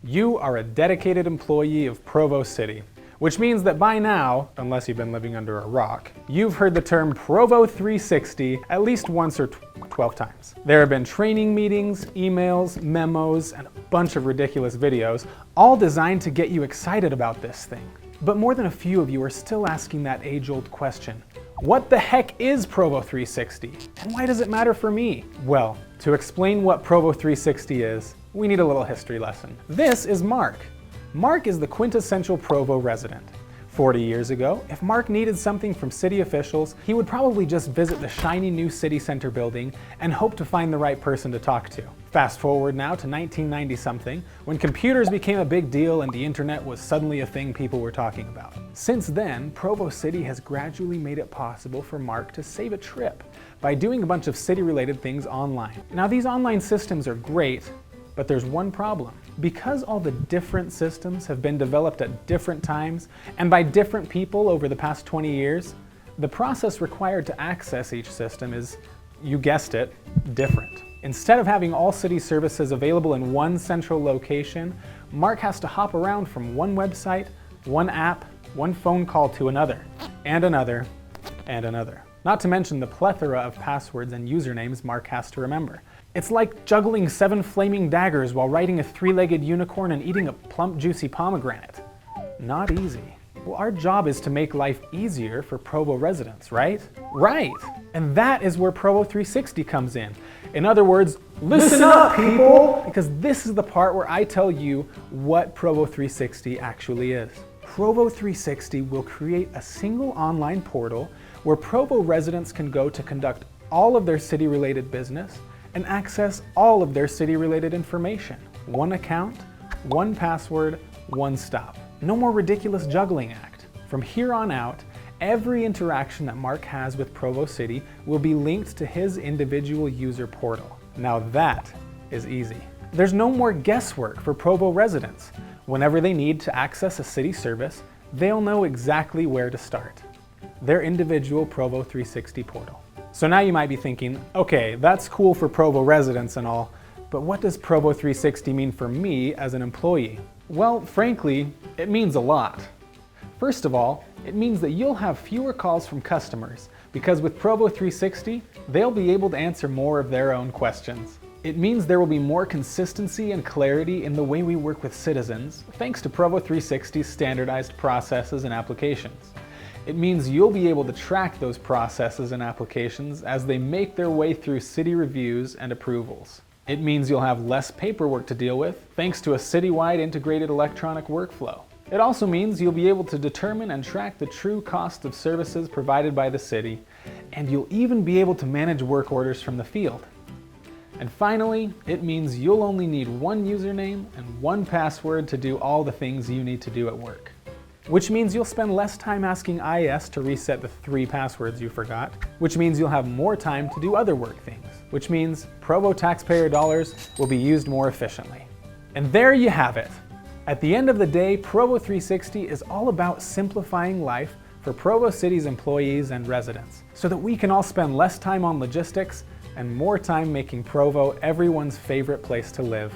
You are a dedicated employee of Provo City, which means that by now, unless you've been living under a rock, you've heard the term Provo 360 at least once or 12 times. There have been training meetings, emails, memos, and a bunch of ridiculous videos, all designed to get you excited about this thing. But more than a few of you are still asking that age-old question. What the heck is Provo 360? And why does it matter for me? Well, to explain what Provo 360 is, we need a little history lesson. This is Mark. Mark is the quintessential Provo resident. 40 years ago, if Mark needed something from city officials, he would probably just visit the shiny new city center building and hope to find the right person to talk to. Fast forward now to 1990-something, when computers became a big deal and the internet was suddenly a thing people were talking about. Since then, Provo City has gradually made it possible for Mark to save a trip by doing a bunch of city-related things online. Now, these online systems are great, but there's one problem. Because all the different systems have been developed at different times and by different people over the past 20 years, the process required to access each system is, you guessed it, different. Instead of having all city services available in one central location, Mark has to hop around from one website, one app, one phone call to another, and another, and another. Not to mention the plethora of passwords and usernames Mark has to remember. It's like juggling 7 flaming daggers while riding a 3-legged unicorn and eating a plump, juicy pomegranate. Not easy. Well, our job is to make life easier for Provo residents, right? Right! And that is where Provo 360 comes in. In other words, listen up, people! Because this is the part where I tell you what Provo 360 actually is. Provo 360 will create a single online portal where Provo residents can go to conduct all of their city-related business and access all of their city-related information. One account, one password, one stop. No more ridiculous juggling act. From here on out, every interaction that Mark has with Provo City will be linked to his individual user portal. Now that is easy. There's no more guesswork for Provo residents. Whenever they need to access a city service, they'll know exactly where to start. Their individual Provo 360 portal. So now you might be thinking, okay, that's cool for Provo residents and all, but what does Provo 360 mean for me as an employee? Well, frankly, it means a lot. First of all, it means that you'll have fewer calls from customers, because with Provo 360, they'll be able to answer more of their own questions. It means there will be more consistency and clarity in the way we work with citizens, thanks to Provo 360's standardized processes and applications. It means you'll be able to track those processes and applications as they make their way through city reviews and approvals. It means you'll have less paperwork to deal with, thanks to a citywide integrated electronic workflow. It also means you'll be able to determine and track the true cost of services provided by the city, and you'll even be able to manage work orders from the field. And finally, it means you'll only need one username and one password to do all the things you need to do at work. Which means you'll spend less time asking IS to reset the 3 passwords you forgot, which means you'll have more time to do other work things, which means Provo taxpayer dollars will be used more efficiently. And there you have it. At the end of the day, Provo 360 is all about simplifying life for Provo City's employees and residents, so that we can all spend less time on logistics and more time making Provo everyone's favorite place to live.